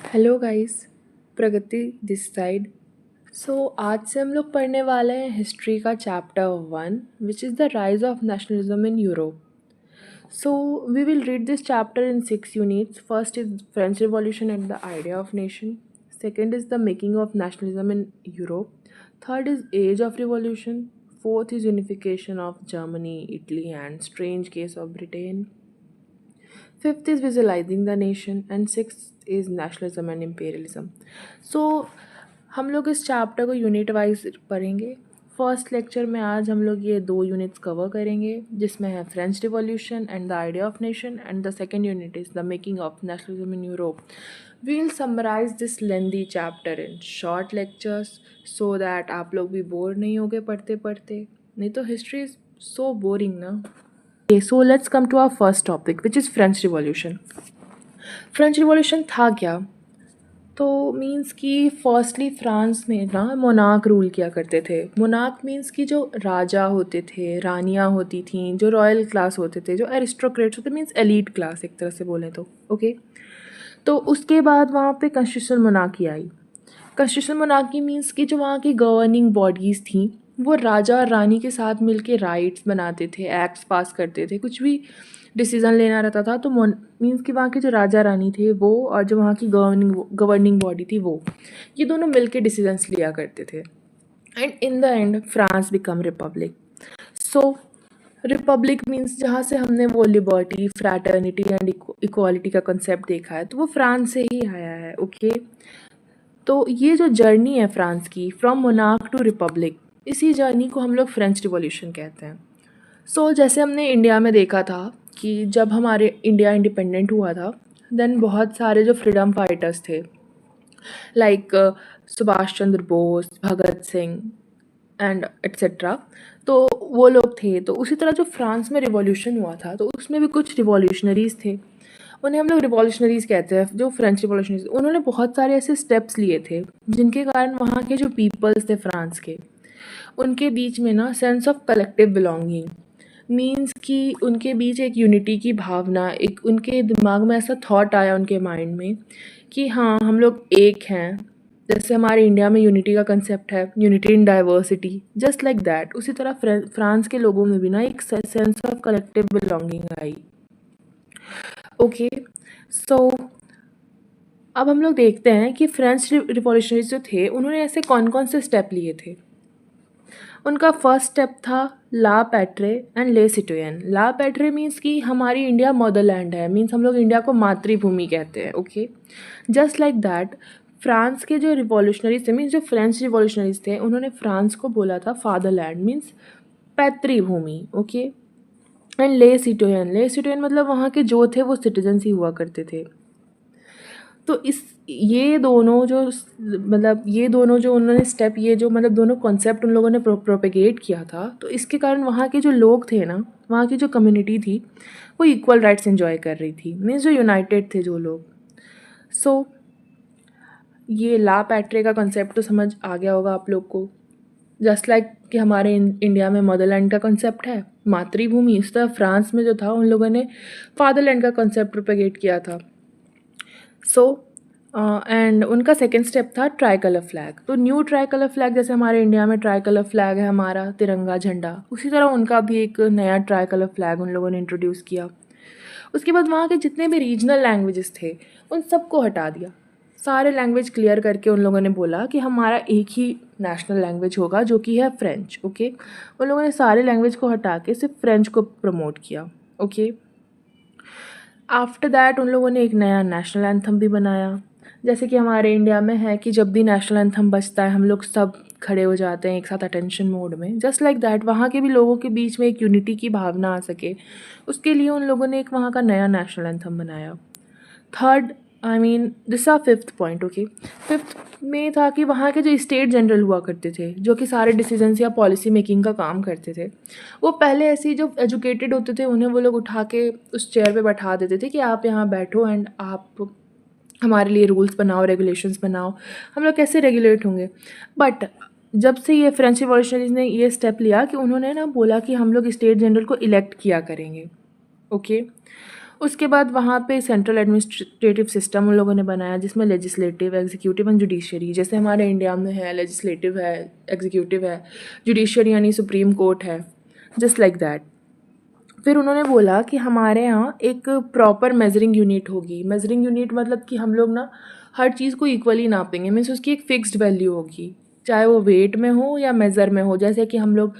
Hello guys. Pragati this side. आज से हम लोग पढ़ने वाले हैं हिस्ट्री का chapter 1 which is the rise of nationalism in Europe. We will read this chapter in 6 units. First is French Revolution and the idea of nation. Second is the making of nationalism in Europe. Third is age of revolution. Fourth is unification of Germany, Italy and strange case of Britain. Fifth is visualizing the nation and sixth is nationalism and imperialism. So हम लोग इस chapter को unit wise पढ़ेंगे। First lecture में आज हम लोग ये 2 यूनिट्स कवर करेंगे जिसमें है French revolution and the idea of nation and the second unit is the making of nationalism in Europe. We will summarise this lengthy chapter in short lectures so that आप लोग भी bore नहीं होगे पढ़ते पढ़ते, नहीं तो हिस्ट्री इज़ सो बोरिंग ना. Okay, so let's come to our first topic which is French Revolution. French revolution था क्या? तो मीन्स कि फर्स्टली फ्रांस में ना मोनार्क रूल किया करते थे. मोनार्क मीन्स कि जो राजा होते थे, रानियाँ होती थीं, जो रॉयल क्लास होते थे, जो एरिस्टोक्रेट्स होते, मीन्स एलीट क्लास एक तरह से बोलें तो. ओके, तो उसके बाद वहाँ पे कॉन्स्टिट्यूशनल मोनार्की आई. कॉन्स्टिट्यूशनल मोनार्की मीन्स कि जो वहाँ की गवर्निंग बॉडीज़ थी वो राजा और रानी के साथ मिलके राइट्स बनाते थे, एक्ट्स पास करते थे, कुछ भी डिसीज़न लेना रहता था तो मीन्स कि वहाँ के जो राजा रानी थे वो और जो वहाँ की गवर्निंग बॉडी थी वो, ये दोनों मिलके डिसीजंस लिया करते थे. And in the end France become Republic. So Republic means जहाँ से हमने वो लिबर्टी, फ्रैटर्निटी एंड इक्वालिटी का कंसेप्ट देखा है तो वो फ्रांस से ही आया है. ओके, तो ये जो जर्नी है फ्रांस की फ्रॉम मोनार्क टू रिपब्लिक, इसी जर्नी को हम लोग फ्रेंच रिवॉल्यूशन कहते हैं. जैसे हमने इंडिया में देखा था कि जब हमारे इंडिया इंडिपेंडेंट हुआ था देन बहुत सारे जो फ्रीडम फाइटर्स थे like Subhash Chandra Bose, Bhagat Singh and etcetera, तो वो लोग थे. तो उसी तरह जो फ्रांस में रिवॉल्यूशन हुआ था तो उसमें भी कुछ रिवॉल्यूशनरीज थे, उन्हें हम लोग रिवॉल्यूशनरीज कहते हैं. जो फ्रेंच रिवॉल्यूशनरीज, उन्होंने बहुत सारे ऐसे स्टेप्स लिए थे जिनके कारण वहाँ के जो पीपल्स थे फ्रांस के, उनके बीच में ना sense of collective belonging, means कि उनके बीच एक यूनिटी की भावना, एक उनके दिमाग में ऐसा थॉट आया उनके माइंड में कि हाँ हम लोग एक हैं. जैसे हमारे इंडिया में यूनिटी का कंसेप्ट है, unity in diversity, just like that उसी तरह फ्रांस के लोगों में भी ना एक सेंस ऑफ कलेक्टिव बिलोंगिंग आई. ओके, सो अब हम लोग देखते हैं कि फ्रेंच रिवॉल्यूशनरीज जो थे उन्होंने ऐसे कौन कौन से स्टेप लिए थे. उनका फर्स्ट स्टेप था ला पैट्रे एंड ले सिटोयन. ला पैट्रे मीन्स कि हमारी इंडिया मदरलैंड है, मीन्स हम लोग इंडिया को मातृभूमि कहते हैं. Okay, just like that France के जो रिवॉल्यूशनरीज थे, मीन्स जो फ्रेंच रिवॉल्यूशनरीज थे, उन्होंने फ्रांस को बोला था फादरलैंड, मीन्स पैतृभूमि. ओके, एंड ले सिटोयन मतलब वहाँ के जो थे वो सिटीजन्स ही हुआ करते थे. तो ये दोनों जो उन्होंने स्टेप, ये जो मतलब दोनों कॉन्सेप्ट उन लोगों ने प्रोपेगेट किया था, तो इसके कारण वहाँ के जो लोग थे ना, वहाँ की जो कम्युनिटी थी वो इक्वल राइट्स एंजॉय कर रही थी, मीन्स जो यूनाइटेड थे जो लोग. ये ला पैट्रे का कंसेप्ट तो समझ आ गया होगा आप लोग को. जस्ट लाइक कि हमारे इंडिया में मदरलैंड का कंसेप्ट है, मातृभूमि, इस तरह फ्रांस में जो था उन लोगों ने फादरलैंड का कंसेप्ट प्रोपेगेट किया था. एंड उनका सेकेंड स्टेप था ट्राई कलर फ्लैग. तो न्यू ट्राई कलर फ्लैग, जैसे हमारे इंडिया में ट्राई कलर फ्लैग है हमारा तिरंगा झंडा, उसी तरह उनका भी एक नया ट्राई कलर फ्लैग उन लोगों ने इंट्रोड्यूस किया. उसके बाद वहाँ के जितने भी रीजनल लैंग्वेजेस थे उन सबको हटा दिया, सारे लैंग्वेज क्लियर करके उन लोगों ने बोला कि हमारा एक ही नेशनल लैंग्वेज होगा जो कि है फ्रेंच. ओके, उन लोगों ने सारे लैंग्वेज को हटा के सिर्फ फ्रेंच को प्रमोट किया. ओके, आफ्टर दैट उन लोगों ने एक नया नेशनल एंथम भी बनाया. जैसे कि हमारे इंडिया में है कि जब भी नेशनल एंथम बजता है हम लोग सब खड़े हो जाते हैं एक साथ अटेंशन मोड में, जस्ट लाइक दैट वहाँ के भी लोगों के बीच में एक यूनिटी की भावना आ सके, उसके लिए उन लोगों ने एक वहाँ का नया नेशनल एंथम बनाया. Third, this are fifth point. Okay, fifth में था कि वहाँ के जो स्टेट जनरल हुआ करते थे जो कि सारे डिसीजंस या पॉलिसी मेकिंग का काम करते थे, वो पहले ऐसे ही जो एजुकेटेड होते थे उन्हें वो लोग उठा के उस चेयर पे बैठा देते थे कि आप यहाँ बैठो एंड आप हमारे लिए रूल्स बनाओ, रेगुलेशंस बनाओ, हम लोग कैसे रेगुलेट होंगे. बट जब से ये फ्रेंच रिवॉल्यूशनरीज ने ये स्टेप लिया कि उन्होंने ना बोला कि हम लोग स्टेट जनरल को इलेक्ट किया करेंगे. ओके, उसके बाद वहाँ पे सेंट्रल एडमिनिस्ट्रेटिव सिस्टम उन लोगों ने बनाया, जिसमें लेजिस्लेटिव, एग्जीक्यूटिव एंड जुडिशरी, जैसे हमारे इंडिया में है लेजिस्लेटिव है, एग्जीक्यूटिव है, जुडिशरी यानी सुप्रीम कोर्ट है, जस्ट लाइक दैट। फिर उन्होंने बोला कि हमारे यहाँ एक प्रॉपर मेजरिंग यूनिट होगी। मेजरिंग यूनिट मतलब कि हम लोग ना हर चीज़ को इक्वली नापेंगे, मीन्स उसकी एक फिक्स्ड वैल्यू होगी, चाहे वो वेट में हो या मेज़र में हो। जैसे कि हम लोग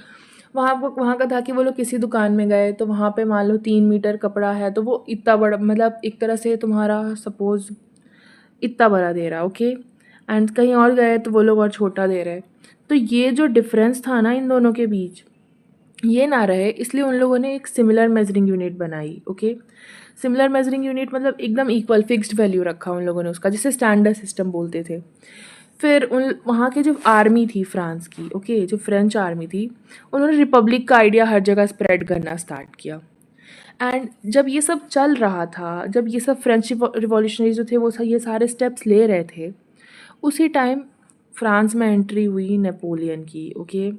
वहाँ का था कि वो लोग किसी दुकान में गए तो वहाँ पे मान लो 3 मीटर कपड़ा है, तो वो इतना बड़ा, मतलब एक तरह से तुम्हारा सपोज़ इतना बड़ा दे रहा है, ओके। एंड कहीं और गए तो वो लोग और छोटा दे रहे। तो ये जो डिफरेंस था ना इन दोनों के बीच, ये ना रहे, इसलिए उन लोगों ने एक सिमिलर मेजरिंग यूनिट बनाई, ओके। सिमिलर मेजरिंग यूनिट मतलब एकदम इक्वल फिक्स्ड वैल्यू रखा उन लोगों ने उसका, जिसे स्टैंडर्ड सिस्टम बोलते थे। फिर उन वहाँ के जो आर्मी थी फ्रांस की, ओके, जो फ्रेंच आर्मी थी, उन्होंने रिपब्लिक का आइडिया हर जगह स्प्रेड करना स्टार्ट किया। एंड जब ये सब चल रहा था, जब ये सब फ्रेंच रिवॉल्यूशनरी जो थे वो ये सारे स्टेप्स ले रहे थे, उसी टाइम फ्रांस में एंट्री हुई नेपोलियन की, okay.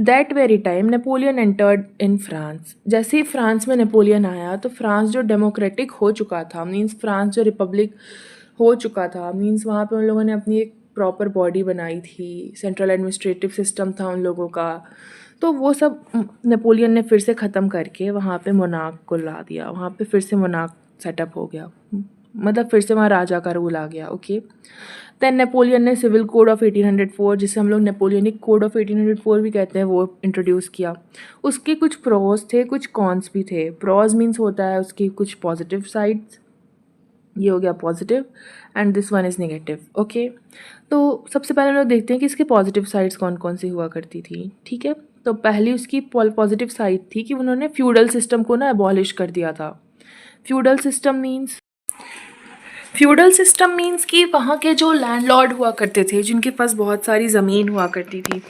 That very time Napoleon entered in France. जैसे ही फ्रांस में नेपोलियन आया तो फ्रांस जो डेमोक्रेटिक हो चुका था, मीन्स फ्रांस जो रिपब्लिक हो चुका था, मीन्स वहाँ पे उन लोगों ने अपनी एक प्रॉपर बॉडी बनाई थी, सेंट्रल एडमिनिस्ट्रेटिव सिस्टम था उन लोगों का, तो वो सब नेपोलियन ने फिर से ख़त्म करके वहाँ पे मोनार्क को ला दिया, वहाँ पे फिर से मोनार्क सेटअप हो गया, मतलब फिर से वहाँ राजा का रूल आ गया, ओके। देन नेपोलियन ने सिविल कोड ऑफ 1804, जिसे हम लोग नेपोलियनिक कोड ऑफ 1804 भी कहते हैं, वो इंट्रोड्यूस किया। उसके कुछ प्रोज थे, कुछ कॉन्स भी थे। प्रोज मीन्स होता है उसकी कुछ पॉजिटिव साइड्स, ये हो गया positive, and this one is negative, okay. तो सबसे पहले हम लोग देखते हैं कि इसके पॉजिटिव साइड्स कौन कौन सी हुआ करती थी, ठीक है। तो पहली उसकी पॉजिटिव साइड थी कि उन्होंने फ्यूडल सिस्टम को ना अबॉलिश कर दिया था। फ्यूडल सिस्टम मीन्स कि वहाँ के जो लैंडलॉर्ड हुआ करते थे, जिनके पास बहुत सारी ज़मीन हुआ करती थी,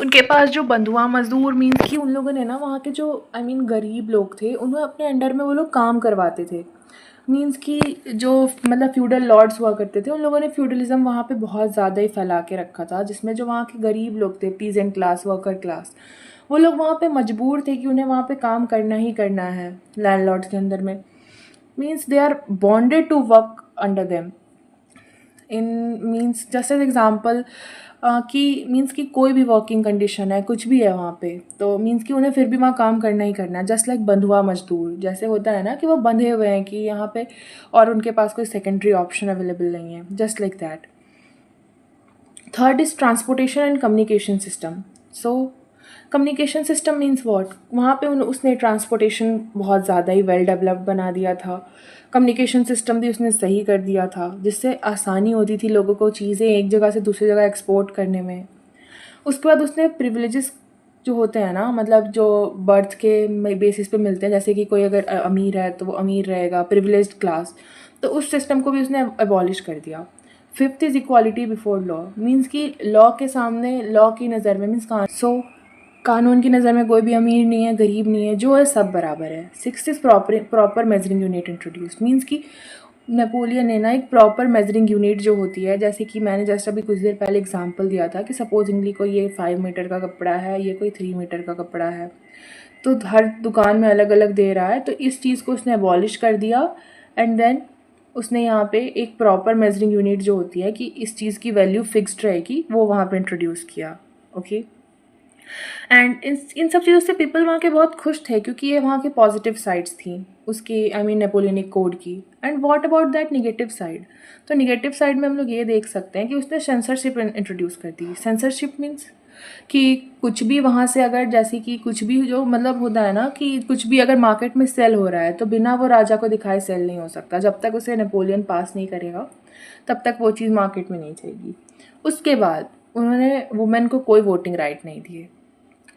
उनके पास जो बंधुआ मजदूर, मीन्स कि उन लोगों ने ना वहाँ के जो गरीब लोग थे, उन्हें अपने अंडर में वो लोग काम करवाते थे। मीन्स कि जो मतलब फ्यूडल लॉर्ड्स हुआ करते थे, उन लोगों ने फ्यूडलिज्म वहाँ पे बहुत ज़्यादा ही फैला के रखा था, जिसमें जो वहाँ के गरीब लोग थे, पीजेंट क्लास, वर्कर क्लास, वो लोग वहाँ पे मजबूर थे कि उन्हें वहाँ पे काम करना ही करना है लैंडलॉर्ड्स के अंदर में। Means they are bonded to work under them in, means just as example कि मीन्स कि कोई भी वर्किंग कंडीशन है, कुछ भी है वहाँ पे, तो मीन्स कि उन्हें फिर भी वहाँ काम करना ही करना है, जस्ट लाइक बंधुआ मजदूर, जैसे होता है ना कि वो बंधे हुए हैं कि यहाँ पे, और उनके पास कोई सेकेंडरी ऑप्शन अवेलेबल नहीं है, just like that. Third is transportation and communication system. So communication system means what, वहाँ पे उसने ट्रांसपोर्टेशन बहुत ज़्यादा ही वेल डेवलप्ड बना दिया था। कम्युनिकेशन सिस्टम भी उसने सही कर दिया था, जिससे आसानी होती थी लोगों को चीज़ें एक जगह से दूसरी जगह एक्सपोर्ट करने में। उसके बाद उसने प्रिविलेजेस जो होते हैं ना, मतलब जो बर्थ के बेसिस पे मिलते हैं, जैसे कि कोई अगर अमीर है तो वो अमीर रहेगा, प्रिविलेज्ड क्लास, तो उस सिस्टम को भी उसने अबॉलिश कर दिया। Fifth is equality before law, means कि लॉ के सामने, लॉ की नज़र में, मीन्स कानून की नज़र में कोई भी अमीर नहीं है, गरीब नहीं है, जो है सब बराबर है। Six is proper measuring unit introduce, means कि नेपोलियन ने ना एक प्रॉपर मेजरिंग यूनिट जो होती है, जैसे कि मैंने जस्ट अभी कुछ देर पहले एग्जांपल दिया था कि सपोजिंगली कोई ये 5 मीटर का कपड़ा है, ये कोई 3 मीटर का कपड़ा है, तो हर दुकान में अलग अलग दे रहा है, तो इस चीज़ को उसने अबॉलिश कर दिया। एंड देन उसने यहाँ पे एक प्रॉपर मेजरिंग यूनिट जो होती है कि इस चीज़ की वैल्यू फिक्स्ड रहेगी, वो वहाँ पे इंट्रोड्यूस किया, ओके। एंड इन सब चीज़ों से पीपल वहाँ के बहुत खुश थे, क्योंकि ये वहाँ के पॉजिटिव साइड्स थी उसकी, आई मीन नेपोलियनिक कोड की। And what about that negative side, तो निगेटिव साइड में हम लोग ये देख सकते हैं कि उसने सेंसरशिप इंट्रोड्यूस कर दी। सेंसरशिप मीन्स कि कुछ भी वहाँ से अगर, जैसे कि कुछ भी जो मतलब होता है ना कि कुछ भी अगर मार्केट में सेल हो रहा है, तो बिना वो राजा को दिखाए सेल नहीं हो सकता, जब तक उसे नेपोलियन पास नहीं करेगा तब तक वो चीज़ मार्केट में नहीं जाएगी। उसके बाद उन्होंने वुमेन को कोई वोटिंग राइट नहीं दिए,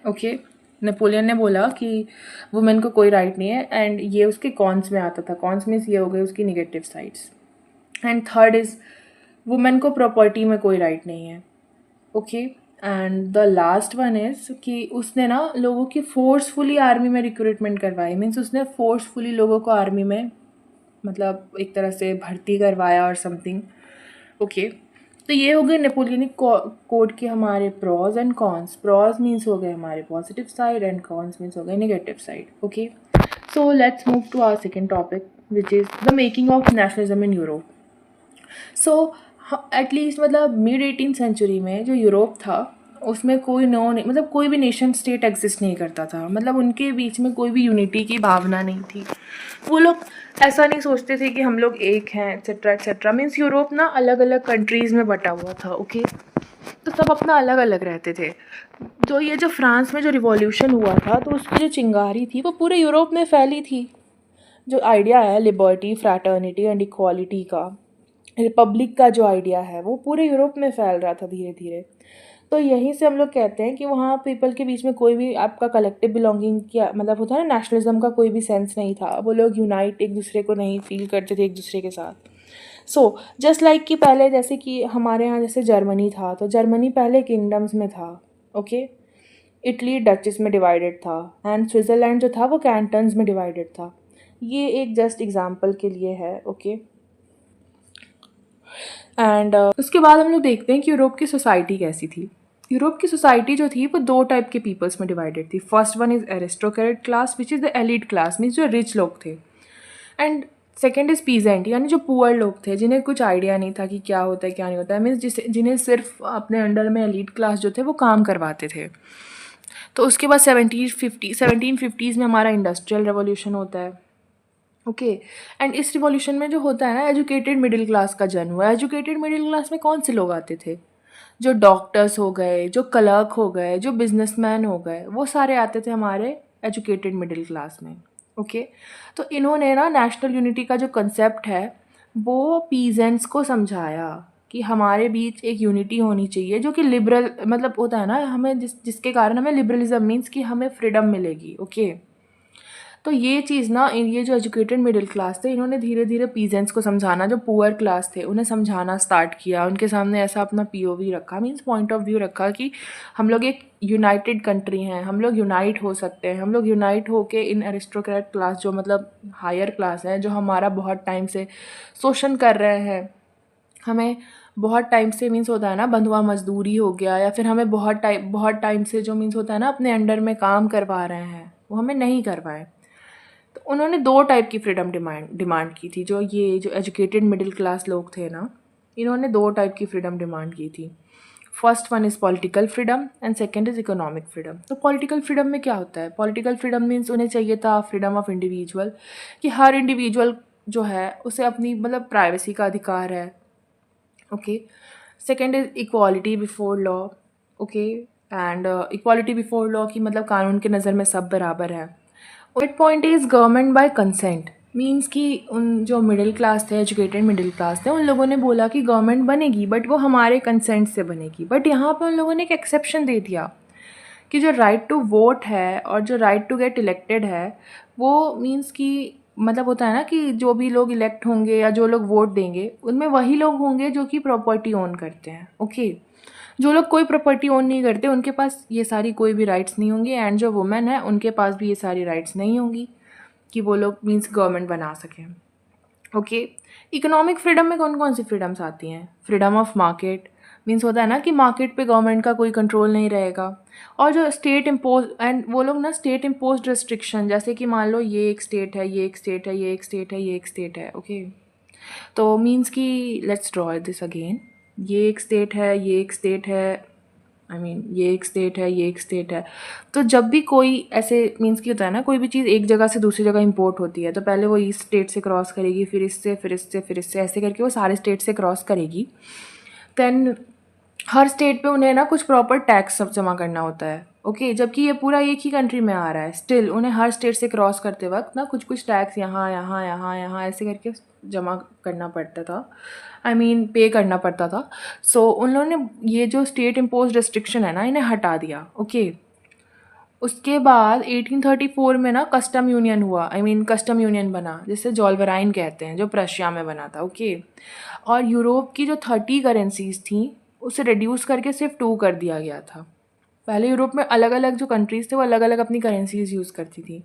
ओके। नेपोलियन ने बोला कि वुमेन को कोई राइट नहीं है, एंड ये उसके कॉन्स में आता था। कॉन्स मीन्स ये हो गई उसकी negative sides. And third is women को प्रॉपर्टी में कोई राइट नहीं है, okay. And the last one is कि उसने ना लोगों की फोर्सफुली आर्मी में रिक्रूटमेंट करवाई, मीन्स उसने फोर्सफुली लोगों को आर्मी में मतलब एक तरह से भर्ती करवाया और समथिंग, ओके। तो ये हो गए नेपोलियनिक कोड के हमारे pros and cons. Pros means हो गए हमारे positive side, and cons means हो गए negative side, okay. So let's move to our second topic, which is the making of nationalism in Europe. So at least मतलब mid 18th century में जो Europe था उसमें कोई नो नहीं, मतलब कोई भी नेशन स्टेट एग्जिस्ट नहीं करता था, मतलब उनके बीच में कोई भी यूनिटी की भावना नहीं थी। वो लोग ऐसा नहीं सोचते थे कि हम लोग एक हैं एक्सेट्रा एक्सेट्रा। मीन्स यूरोप ना अलग अलग कंट्रीज़ में बटा हुआ था। ओके, तो सब अपना अलग अलग रहते थे। तो ये जो फ्रांस में जो रिवॉल्यूशन हुआ था तो उसकी जो चिंगारी थी वो पूरे यूरोप में फैली थी। जो आइडिया है लिबर्टी, फ्रैटर्निटी एंड इक्वालिटी का, रिपब्लिक का जो आइडिया है वो पूरे यूरोप में फैल रहा था धीरे धीरे। तो यहीं से हम लोग कहते हैं कि वहाँ पीपल के बीच में कोई भी आपका कलेक्टिव बिलोंगिंग क्या मतलब होता है ना, नेशनलिज्म का कोई भी सेंस नहीं था। वो लोग यूनाइट एक दूसरे को नहीं फील करते थे एक दूसरे के साथ। सो जस्ट लाइक कि पहले जैसे कि हमारे यहाँ जैसे जर्मनी था, तो जर्मनी पहले किंगडम्स में था। ओके, इटली डचेस में डिवाइडेड था एंड स्विट्ज़रलैंड जो था वो कैंटन्स में डिवाइडेड था। ये एक जस्ट एग्जाम्पल के लिए है। ओके, एंड उसके बाद हम लोग देखते हैं कि यूरोप की सोसाइटी कैसी थी। यूरोप की सोसाइटी जो थी वो दो टाइप के पीपल्स में डिवाइडेड थी। First one is aristocrat class which is the elite class, means जो रिच लोग थे। एंड सेकेंड इज़ पीजेंट, यानी जो पुअर लोग थे जिन्हें कुछ आइडिया नहीं था कि क्या होता है क्या नहीं होता है। मीन्स जिन्हें सिर्फ अपने अंडर में एलिट क्लास जो थे वो काम करवाते थे। तो उसके बाद 1750s में हमारा इंडस्ट्रियल रेवोल्यूशन होता है। ओके, एंड इस रिवॉल्यूशन में जो होता है ना, एजुकेटेड मिडिल क्लास का जन्म हुआ। एजुकेटेड मिडिल क्लास में कौन से लोग आते थे? जो डॉक्टर्स हो गए, जो क्लर्क हो गए, जो बिजनेसमैन हो गए, वो सारे आते थे हमारे एजुकेटेड मिडिल क्लास में। ओके, तो इन्होंने ना नेशनल यूनिटी का जो कंसेप्ट है वो पीजेंट्स को समझाया कि हमारे बीच एक यूनिटी होनी चाहिए जो कि लिबरल मतलब होता है ना, हमें जिसके कारण हमें लिबरलिज्म मीन्स कि हमें फ्रीडम मिलेगी। ओके, तो ये चीज़ ना ये जो एजुकेटेड मिडिल क्लास थे इन्होंने धीरे धीरे पीजेंट्स को समझाना, जो पुअर क्लास थे उन्हें समझाना स्टार्ट किया। उनके सामने ऐसा अपना पीओवी रखा, मीन्स पॉइंट ऑफ व्यू रखा कि हम लोग एक यूनाइटेड कंट्री हैं, हम लोग यूनाइट हो सकते हैं। हम लोग यूनाइट होके इन एरिस्टोक्रेट क्लास जो मतलब हायर क्लास है, जो हमारा बहुत टाइम से शोषण कर रहे हैं, हमें बहुत टाइम से मीन्स होता है ना बंधुआ मजदूरी हो गया, या फिर हमें बहुत टाइम से जो मीन्स होता है ना अपने अंडर में काम करवा रहे हैं वो हमें नहीं करवाएं। तो उन्होंने दो टाइप की फ्रीडम डिमांड की थी। जो एजुकेटेड मिडिल क्लास लोग थे ना, इन्होंने दो टाइप की फ्रीडम डिमांड की थी। First one is political freedom and second is economic freedom. तो पॉलिटिकल फ्रीडम में क्या होता है? पॉलिटिकल फ्रीडम मीन्स उन्हें चाहिए था फ्रीडम ऑफ इंडिविजुअल, कि हर इंडिविजुअल जो है उसे अपनी मतलब प्राइवेसी का अधिकार है। Okay, second is equality before law. Okay, and equality before law की मतलब कानून के नज़र में सब बराबर है। Third point is government by consent, means कि उन जो मिडिल क्लास थे, एजुकेटेड मिडिल क्लास थे, उन लोगों ने बोला कि गवर्नमेंट बनेगी बट वो हमारे कंसेंट से बनेगी। बट यहाँ पे उन लोगों ने एक एक्सेप्शन दे दिया कि जो राइट टू वोट है और जो राइट टू गेट इलेक्टेड है वो मीन्स कि मतलब होता है ना कि जो भी लोग इलेक्ट होंगे या जो लोग वोट देंगे उनमें वही लोग होंगे जो कि प्रॉपर्टी ओन करते हैं। ओके, जो लोग कोई प्रॉपर्टी ओन नहीं करते उनके पास ये सारी कोई भी राइट्स नहीं होंगी, एंड जो वुमेन है उनके पास भी ये सारी राइट्स नहीं होंगी कि वो लोग मीन्स गवर्नमेंट बना सकें। ओके, इकोनॉमिक फ्रीडम में कौन कौन सी फ्रीडम्स आती हैं? फ्रीडम ऑफ मार्केट, मीन्स होता है ना कि मार्केट पे गवर्नमेंट का कोई कंट्रोल नहीं रहेगा। और जो स्टेट इम्पोज, एंड वो लोग ना स्टेट इम्पोज रेस्ट्रिक्शन, जैसे कि मान लो ये एक स्टेट है, ये एक स्टेट है, ये एक स्टेट है, ये एक स्टेट है। ओके, तो मीन्स कि लेट्स ड्रॉ दिस अगेन, ये एक स्टेट है, ये एक स्टेट है, ये एक स्टेट है, ये एक स्टेट है। तो जब भी कोई ऐसे मीन्स की होता है ना, कोई भी चीज़ एक जगह से दूसरी जगह इंपोर्ट होती है तो पहले वो इस स्टेट से क्रॉस करेगी, फिर इससे, फिर इससे, फिर इससे, ऐसे करके वो सारे स्टेट से क्रॉस करेगी। देन हर स्टेट पे उन्हें ना कुछ प्रॉपर टैक्स सब जमा करना होता है। ओके, जबकि ये पूरा एक ही कंट्री में आ रहा है, स्टिल उन्हें हर स्टेट से क्रॉस करते वक्त ना कुछ कुछ टैक्स यहाँ यहाँ यहाँ यहाँ ऐसे करके जमा करना पड़ता था, पे करना पड़ता था। सो उन लोगों ने ये जो स्टेट इम्पोज रेस्ट्रिक्शन है ना इन्हें हटा दिया। ओके, उसके बाद 1834 में ना कस्टम यूनियन हुआ, कस्टम यूनियन बना जिसे जॉल्वराइन कहते हैं, जो प्रशिया में बना था। ओके, और यूरोप की जो 30 करेंसीज थी उसे रिड्यूस करके सिर्फ 2 कर दिया गया था। पहले यूरोप में अलग अलग जो कंट्रीज़ थे वो अलग अलग अपनी करेंसीज यूज़ करती थी।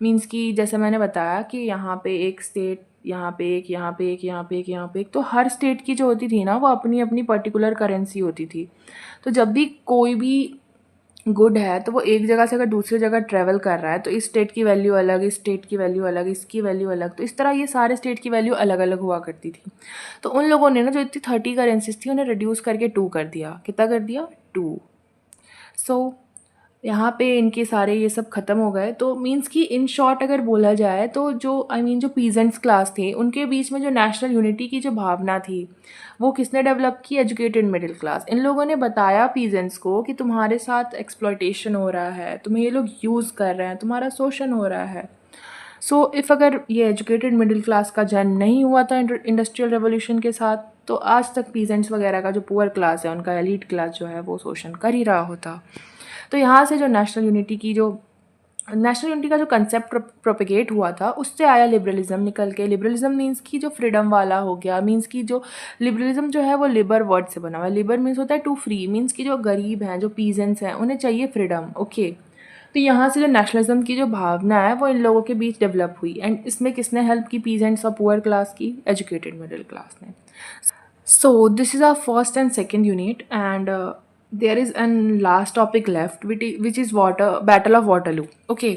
मीन्स कि जैसे मैंने बताया कि यहाँ पे एक स्टेट, यहाँ पे एक, यहाँ पे एक, यहाँ पे एक, यहाँ पे एक, तो हर स्टेट की जो होती थी ना वो अपनी अपनी पर्टिकुलर करेंसी होती थी। तो जब भी कोई भी गुड है तो वो एक जगह से अगर दूसरी जगह ट्रैवल कर रहा है तो इस स्टेट की वैल्यू अलग, इस स्टेट की वैल्यू अलग, इसकी वैल्यू अलग, तो इस तरह ये सारे स्टेट की वैल्यू अलग अलग हुआ करती थी। तो उन लोगों ने ना जो इतनी 30 करेंसीज थी उन्हें रिड्यूस करके 2 कर दिया। कितना कर दिया? 2। सो यहाँ पे इनके सारे ये सब ख़त्म हो गए। तो मीन्स कि इन शॉर्ट अगर बोला जाए तो जो जो पीजेंट्स क्लास थे उनके बीच में जो नेशनल यूनिटी की जो भावना थी वो किसने डेवलप की? Educated middle class. इन लोगों ने बताया पीजेंट्स को कि तुम्हारे साथ एक्सप्लॉयटेशन हो रहा है, तुम्हें ये लोग यूज़ कर रहे हैं, तुम्हारा शोषण हो रहा है। सो इफ़ अगर ये एजुकेटेड मिडिल क्लास का जन्म नहीं हुआ था इंडस्ट्रियल रेवोल्यूशन के साथ तो आज तक पीजेंट्स वगैरह का जो पुअर क्लास है, उनका एलीट क्लास जो है वो शोषण कर ही रहा होता। तो यहाँ से जो नेशनल यूनिटी का जो कंसेप्ट प्रोपेगेट हुआ था उससे आया लिबरलिज्म निकल के। लिबरलिज्म मीन्स की जो फ्रीडम वाला हो गया, मीन्स की जो लिबरलिज्म जो है वो लिबर वर्ड से बना हुआ है। लिबर मीन्स होता है टू फ्री, मीन्स की जो गरीब हैं, जो पीजेंट्स हैं, उन्हें चाहिए फ्रीडम। ओके, तो यहाँ से जो नेशनलिज्म की जो भावना है वो इन लोगों के बीच डेवलप हुई। एंड इसमें किसने हेल्प की? पीजेंट्स और पुअर क्लास की, एजुकेटेड मिडिल क्लास ने। So this is our first and second unit, and there is an last topic left, which is Battle of Waterloo. Okay,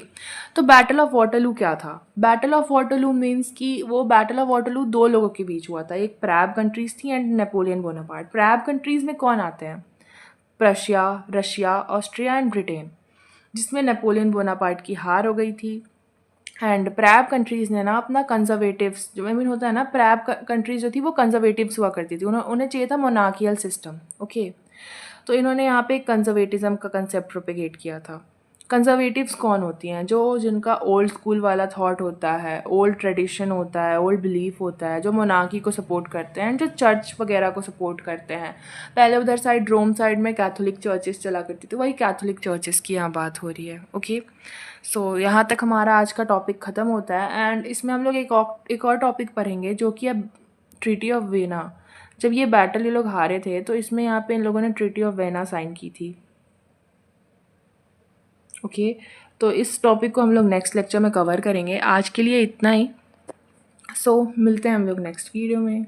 तो बैटल ऑफ वाटरलू क्या था? Battle of Waterloo means कि वो battle of Waterloo दो लोगों के बीच हुआ था। एक प्रैब कंट्रीज थी एंड नेपोलियन बोनापार्ट। प्रैब कंट्रीज में कौन आते हैं? Prussia, Russia, Austria and Britain, जिसमें नेपोलियन बोनापार्ट की हार हो गई थी। एंड प्रैब कंट्रीज़ ने ना अपना कंजर्वेटिव्स जो होता है ना, प्रैब कंट्रीज जो थी वो कंजर्वेटिव्स हुआ करती थी, उन्हें चाहिए था मोनार्कियल सिस्टम। ओके, तो इन्होंने यहाँ पे कंजर्वेटिज्म का कंसेप्ट प्रोपेगेट किया था। कंजर्वेटिव्स कौन होती हैं? जिनका ओल्ड स्कूल वाला थॉट होता है, ओल्ड ट्रेडिशन होता है, ओल्ड बिलीफ होता है, जो मोनार्की को सपोर्ट करते हैं, जो चर्च वगैरह को सपोर्ट करते हैं। पहले उधर साइड रोम साइड में कैथोलिक चर्चेस चला करती थी, वही कैथोलिक चर्चेस की यहाँ बात हो रही है। ओके, सो यहाँ तक हमारा आज का टॉपिक ख़त्म होता है। एंड इसमें हम लोग एक और टॉपिक पढ़ेंगे जो कि अब ट्रीटी ऑफ वेना। जब ये बैटल ये लोग हारे थे तो इसमें यहाँ पे इन लोगों ने ट्रीटी ऑफ वेना साइन की थी। ओके, तो इस टॉपिक को हम लोग नेक्स्ट लेक्चर में कवर करेंगे। आज के लिए इतना ही। सो मिलते हैं हम लोग नेक्स्ट वीडियो में।